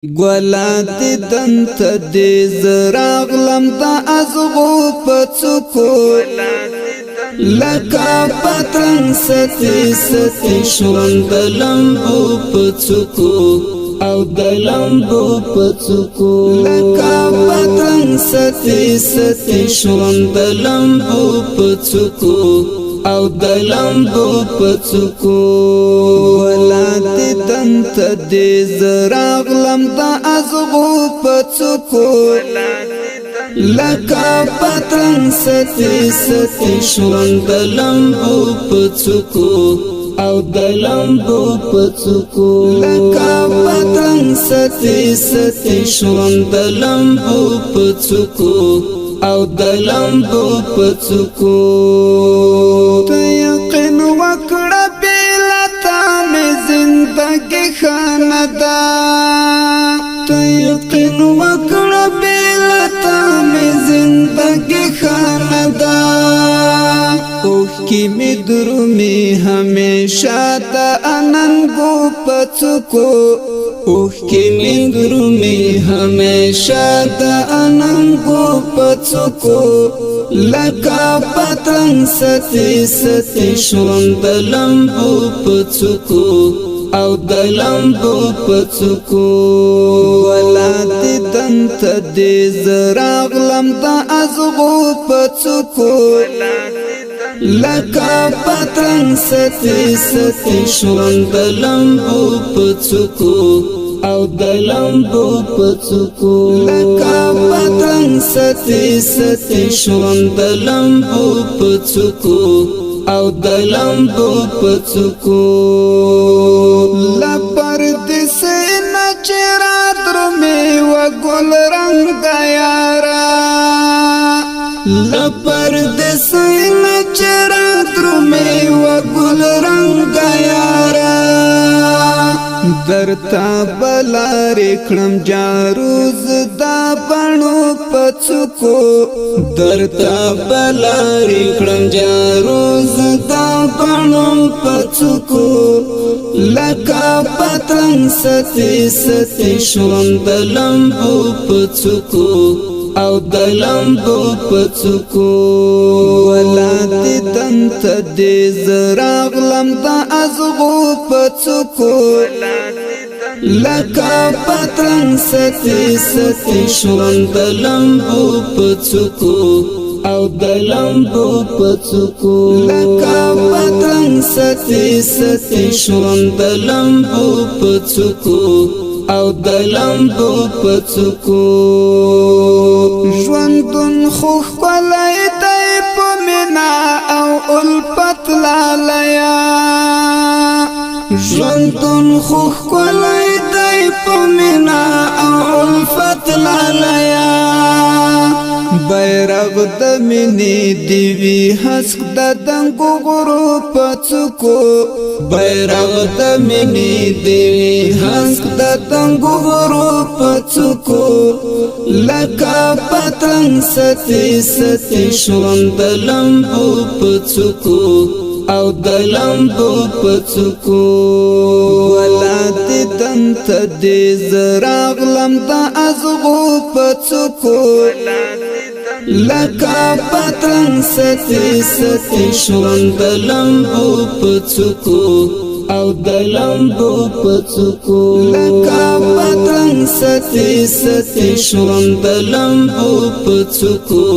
ګلات دنت دې زراغلم د ازغو پڅکو لکه پتنګ ستې ستې شوند لمبو پڅکو او د لمبو پڅکو لکه پتنګ ستې ستې شوند لمبو پڅکو او د لمبو پڅکو ولات دنت دې زراغلم د ازغو پڅکو لکه پتنګ ستې ستې شوند لمبو پڅکو او د لمبو پڅکو لکه پتنګ ستې ستې شوند لمبو پڅکو او د لمبو پڅکو ته یقین وکړه بلتا مې زندګي خاندا ته یقین وکړه بلتا مې زندګي خاندا اوه کی می درومي همیشه د اننګو پڅکو اوه کی می درومي همیشه د اننګو پڅکو لکه پتنګ ستې ستې شوند لمبو پڅکو او د لمبو پڅکو ولات دنت دې زراغلم د ازغو پڅکو لکه پتنګ ستې ستې شوند لمبو پڅکو او د لمبو پڅکو لکه پتنګ ستې ستې شوند لمبو پڅکو او د لمبو پڅکو لپر دې سينه چرات رمي و ګل رنگ یارا لپر دې سينه چرات رمي و ګل رنگ یارا درتا بلار کړم جاروز دا بڼو پڅکو درتا بلار کړم جاروز دا بڼو پڅکو لکه پتنګ ستې ستې شوند لمبو پڅکو او د لمبو پڅکو ولات دنت دې زراغلم د ازغو پڅکو لکه پتنګ ستې ستې شوند لمبو پڅکو او د لمبو پڅکو لکه پتنګ ستې ستې شوند لمبو پڅکو او د لمبو پڅکو ژوندون خو خپلای دی په مینا او الفت لالیا ژوندون خو خپلای دی په مینا او الفت لالیا بیرغ د مینې دیوی حسک د دنګو غرو پڅکو بیرغ د مینې دیوی حسک د دنګو غرو پڅکو لکه پتنګ ستې ستې شوند لمبو پڅکو او د لمبو پڅکو ولات دنت دې زراغلم د ازغو پڅکو لکه پتنګ ستې ستې شوند لمبو پڅکو او د لمبو پڅکو لکه پتنګ ستې ستې شوند لمبو پڅکو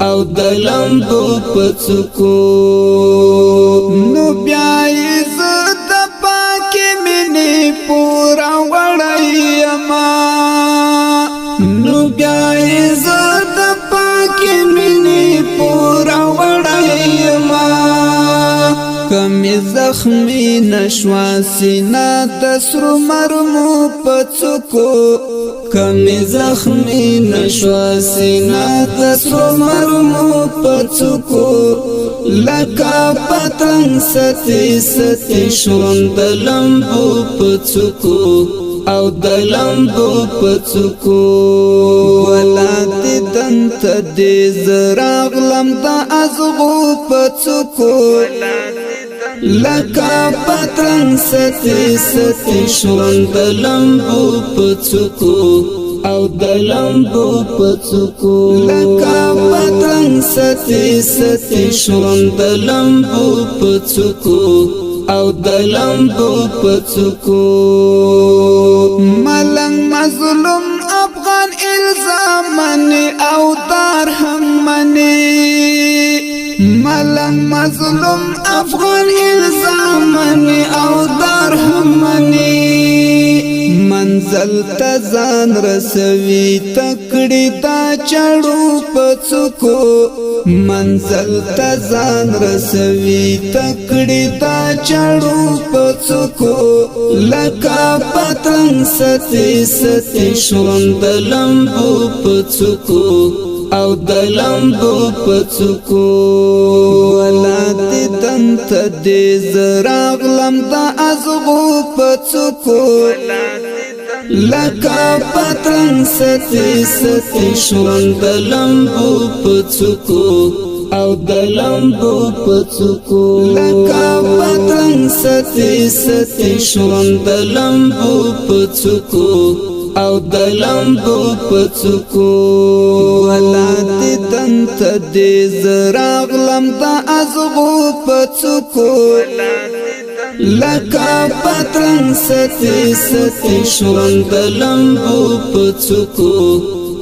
او د لمبو پڅکو نو بیا عزت پاکي مینې پورا وړایما نو بیا عزت پاکي مینې پورا وړایما کمی زخمی نشوا سینا د سرو مرمو پڅکو کمی زخمی نشوا سینا د سرو مرمو پڅکو لکه پتنګ ستې ستې شوند لمبو پڅکو او د لمبو پڅکو ولات دنت دې زراغلم د ازغو پڅکو لکا پتنگ ستی ستی شون دلمبو پڅکو او دلمبو پڅکو لکا پتنگ ستی ستی شون دلمبو پڅکو او دلمبو پڅکو ملنگ مظلوم افغان الزام منی او دار هم منی ملنگ مظلوم افغان الزام منی او دار هم منی منزل تزان رسوی تکڑی دا چڑو پڅکو منزل تزان رسوی تکڑی دا چڑو پڅکو لکا پتنگ ستی ستی شون دلمبو پڅکو او دلمبو پڅکو ولادت دنت دې زراغلم دا ازغو پڅکو لکا پتنگ ستی ستی شون دلمبو پڅکو او دلمبو پڅکو لکا پتنگ ستی ستی شون دلمبو پڅکو او دلمبو پڅکو ولادت دنت دې زراغلم دا ازغو پڅکو لکا پتنگ ستی ستی شون دلمبو پڅکو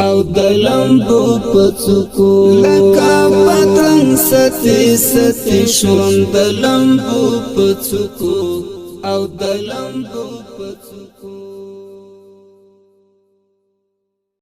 او دلمبو پڅکو لکا پتنگ ستی ستی شون دلمبو پڅکو او دلمبو پڅکو